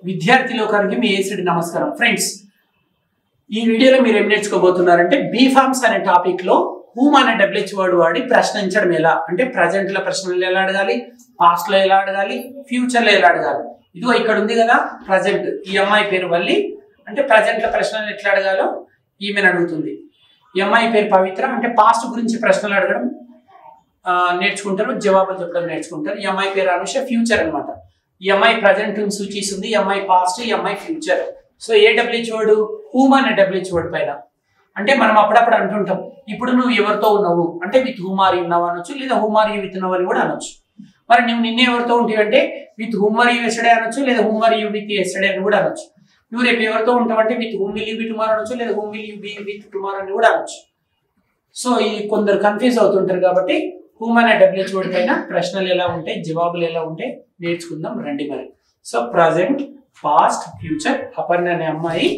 విద్యార్థి లోకానికి మీ ఏసిడి నమస్కారం ఫ్రెండ్స్. ఈ వీడియోలో మీరు ఏం నేర్చుకోబోతున్నారంటే బీఫార్మ్స్ అనే టాపిక్ లో హూమ్ అనే డబ్ల్యూహెచ్ వర్డ్ వాడి ప్రశ్నించడం ఎలా, అంటే ప్రజెంట్ లో ప్రశ్నలు ఎలా అడగాలి, పాస్ట్ లో ఎలా అడగాలి, ఫ్యూచర్ లో ఎలా అడగాలి. ఇదిగో ఇక్కడ ఉంది కదా ప్రజెంట్, ఈ అమ్మాయి పేరు వల్లి, అంటే ప్రజెంట్ లో ప్రశ్నలు ఎట్లా అడగాలో ఈమెను అడుగుతుంది. ఈ అమ్మాయి పేరు పవిత్ర, అంటే పాస్ట్ గురించి ప్రశ్నలు అడగడం నేర్చుకుంటారు, జవాబులు చెప్పడం నేర్చుకుంటారు. ఈ అమ్మాయి పేరు అనుష, ఫ్యూచర్ అనమాట. ఈ అమ్మాయి ప్రజెంట్ సూచిస్తుంది, ఈ అమ్మాయి పాస్ట్, ఈ అమ్మాయి ఫ్యూచర్. సో ఏ డబ్ల్యూహెచ్ వర్డ్, హూమ్ అనే డబ్ల్యూహెచ్ వర్డ్ పైన. అంటే మనం అప్పుడప్పుడు అంటుంటాం, ఇప్పుడు నువ్వు ఎవరితో ఉన్నావు అంటే విత్ హూమ్ ఆర్ యు ఉన్నావు అనొచ్చు, లేదా హూమ్ ఆర్ యు విత్ ఉన్నావు అని కూడా అనొచ్చు. మరి నువ్వు నిన్నే ఎవరితో ఉంటావు అంటే with whom are you yesterday అనొచ్చు, లేదా whom are you with yesterday అని కూడా అనొచ్చు. నువ్వు రేపు ఎవరితో ఉంటావు అంటే with whom will you be tomorrow అనొచ్చు, లేదా whom will you be with tomorrow అని కూడా అనొచ్చు. సో ఈ కొందరు కన్ఫ్యూజ్ అవుతుంటారు కాబట్టి హూమ్ అనే డబ్ల్యూహెచ్ వర్డ్ పైన ప్రశ్నలు ఎలా ఉంటాయి, జవాబులు ఎలా ఉంటాయి నేర్చుకుందాం రండి మరి. So present, past, future. Aparna అనే అమ్మాయి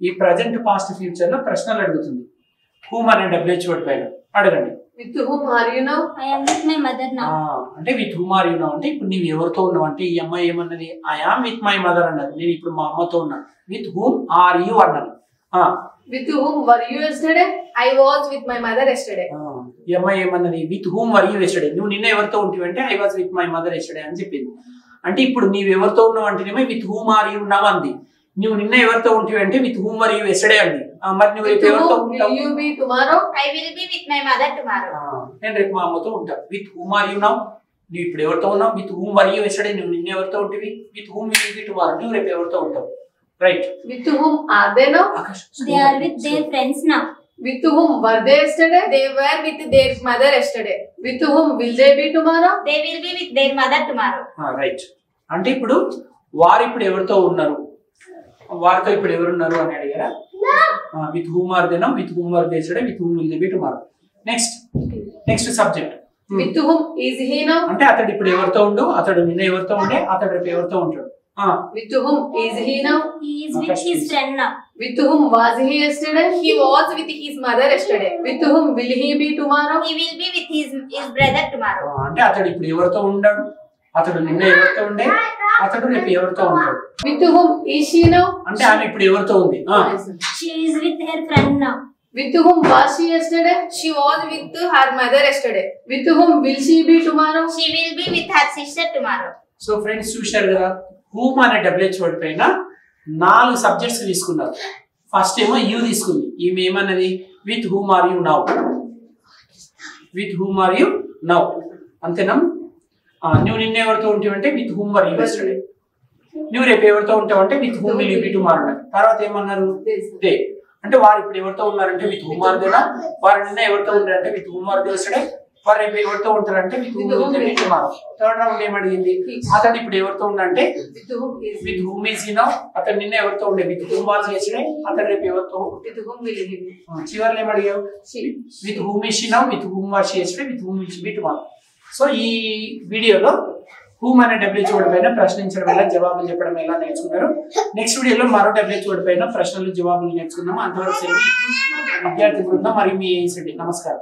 ఈ ప్రజెంట్, పాస్ట్, ఫ్యూచర్ లో ప్రశ్నలు అడుగుతుంది హూమ్ అనే డబ్ల్యూహెచ్ వర్డ్ పైన. అడగండి. With whom are you now? I am with my mother now. అంటే with whom are you now అంటే ఇప్పుడు నీవు ఎవరితో ఉన్నావు అంటే ఈ అమ్మాయి ఏమన్నది, I am with my mother అన్నది. నేను ఇప్పుడు మా అమ్మతో ఉన్నాను. విత్ హూమ్ ఆర్ యు అన్నది. With whom were you yesterday? I was with my mother yesterday. ఈ అమ్మాయి ఏమన్నది, with whom were you yesterday. నువ్వు నిన్న ఎవరితో ఉంటావు అంటే I was with my mother yesterday అని చెప్పింది. అంటే ఇప్పుడు నీవు ఎవరితో ఉన్నావు అంటేనేమో with whom are you now అంది. నువ్వు నిన్న ఎవరితో ఉంటావు అంటే with whom were you yesterday అంది. మరి నువ్వు రేపు ఎవరితో ఉంటావు? Will you be tomorrow? I will be with my mother tomorrow. నేను రేపు మా అమ్మతో ఉంటాను. With whom are you now, నువ్వు ఇప్పుడు ఎవరితో ఉన్నావు. With whom were you yesterday, నువ్వు నిన్న ఎవరితో ఉంటుంది. With whom will you be tomorrow, నువ్వు రేపు ఎవరితో ఉంటావు. Right. With whom are they now? They are with their friends now. With whom were they yesterday? They were with their mother yesterday. With whom will they be tomorrow? They will be with their mother tomorrow. Right. అంటే ఇప్పుడు వారు ఇప్పుడు ఎవరితో ఉన్నారు, వారితో ఇప్పుడు ఎవరున్నారు అని అడిగారా. With whom are they now, with whom are they yesterday, with whom will they be tomorrow. Next subject. With whom is he now? అంటే అతడు ఇప్పుడు ఎవరితో ఉండు, అతడు నిన్న ఎవరితో ఉండే, అతడు రేపు ఎవరితో ఉంటాడు. With whom is he now? He is with his friend now. With whom was he yesterday? He was with his mother yesterday. With whom will he be tomorrow? He will be with his brother tomorrow. అంటే అతడు ఇప్పుడు ఎవరితో ఉన్నాడు, అతడు నిన్న ఎవరితో ఉండే, అతడు రేపు ఎవరితో ఉంటాడు. With whom is she now? అంటే ఆమె ఇప్పుడు ఎవరితో ఉంది. She is with her friend now. With whom was she yesterday? She was with her mother yesterday. With whom will she be tomorrow? She will be with her sister tomorrow. So friends చూశారు కదా, whom అనే WH word పైన 4 subjects తీసుకున్నారు. First ఏమో you తీసుకుంది. ఈమె ఏమన్నది, with whom are you now, with whom are you now. అంతేనా. నువ్వు నిన్న ఎవరితో ఉంటావు అంటే with whom were you yesterday. నువ్వు రేపు ఎవరితో ఉంటావు అంటే with whom will you be tomorrow అన్నారు. తర్వాత ఏమన్నారు, దే. అంటే వారు ఇప్పుడు ఎవరితో ఉన్నారంటే with whom are they now. వారు నిన్న ఎవరితో ఉన్నారంటే with whom are they yesterday. వారు రేపు ఎవరితో ఉంటారంటే with whom will they be tomorrow. Third round ఏమడిగింది, అతడు ఇప్పుడు ఎవరితో ఉన్నాడంటే with whom is he now. అతడు నిన్న ఎవరితో ఉండే విత్ హూమ్ వాజ్ ఎస్టర్డే. అతడు రేపు ఎవరితో. With whom will he be? చివర్లో ఏమడిగావు, with whom is he now, with whom was yesterday, with whom will be tomorrow. So ఈ వీడియోలో హూమ్ అనే డబ్ల్యూహెచ్ వర్డ్ పైన ప్రశ్నించడం ఎలా, జవాబులు చెప్పడం ఎలా నేర్చుకున్నారు. నెక్స్ట్ వీడియోలో మరో డబ్ల్యూహెచ్ వర్డ్ పైన ప్రశ్నలు, జవాబులు నేర్చుకుందాము. అంతవరకు విద్యార్థి బృందం మరియు మీ ఏసిడి నమస్కారం.